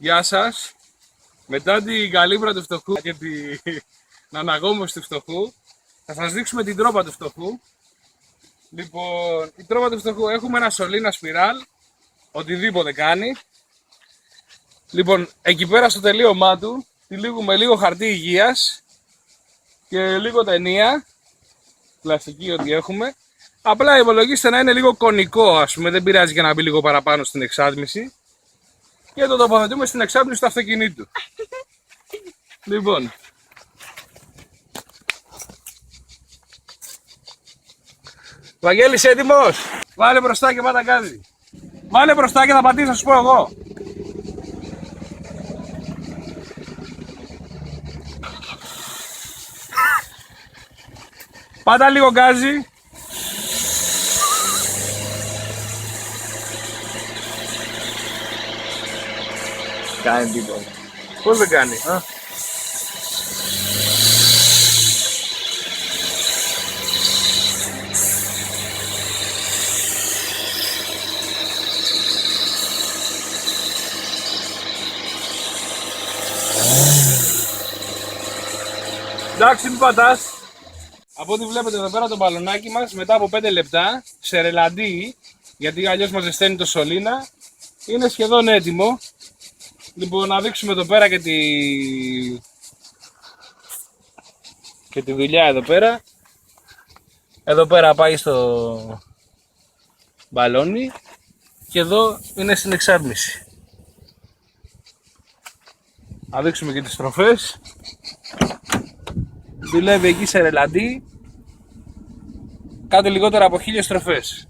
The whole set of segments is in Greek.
Γεια σας. Μετά την καλύβρα του φτωχού και την αναγόμωση του φτωχού, θα σας δείξουμε την τρόπα του φτωχού. Λοιπόν, η τρόπα του φτωχού, έχουμε ένα σωλήνα σπιράλ, οτιδήποτε κάνει. Λοιπόν, εκεί πέρα στο τελείωμά του, τυλίγουμε λίγο χαρτί υγείας και λίγο ταινία, πλαστική ό,τι έχουμε. Απλά υπολογίστε να είναι λίγο κονικό, ας πούμε, δεν πειράζει και να μπει λίγο παραπάνω στην εξάτμιση. Και το τοποθετούμε στην εξάπλωση του αυτοκινήτου. Λοιπόν. Βαγγέλης, έτοιμος? Βάλε μπροστά και πάτα κάτι. Βάλε μπροστά και θα πατήσεις, θα σου πω εγώ. Πάτα λίγο γκάζι. Κάνει τίποτα. Πώς δεν κάνει? Εντάξει, μην πατάς. Από ό,τι βλέπετε εδώ πέρα το μπαλονάκι μας, μετά από 5 λεπτά, σε ρελαντί, γιατί αλλιώς μας ζεσταίνει το σωλήνα, είναι σχεδόν έτοιμο. Λοιπόν, να δείξουμε εδώ πέρα και τη δουλειά εδώ πέρα. Εδώ πέρα πάει στο μπαλόνι και εδώ είναι στην εξάρτηση. Να δείξουμε και τις στροφές. Δουλεύει εκεί σε ρελαντί, κάτι λιγότερα από 1000 στροφές.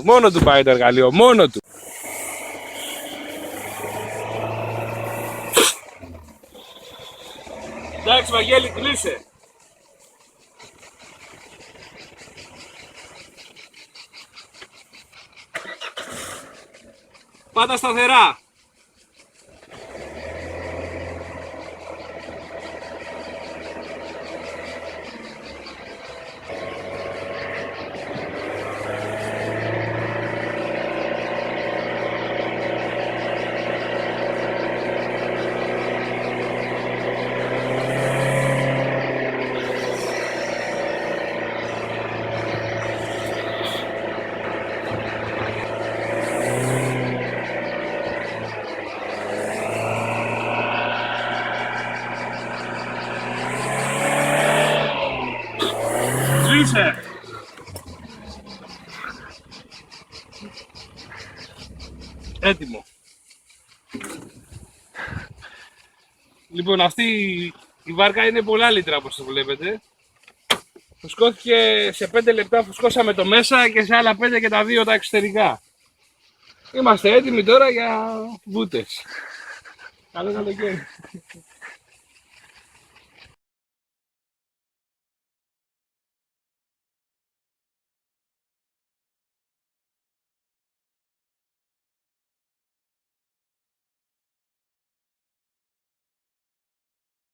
Μόνο του πάει το εργαλείο, μόνο του. Εντάξει, Βαγγέλη, κλείσε. Πάτα σταθερά. Κλείσε. Έτοιμο. Λοιπόν, αυτή η βάρκα είναι πολλά λίτρα όπως το βλέπετε. Φουσκώθηκε σε 5 λεπτά, φουσκώσαμε το μέσα και σε άλλα 5 και τα 2 τα εξωτερικά. Είμαστε έτοιμοι τώρα για βούτες. Καλό καλοκαίρι.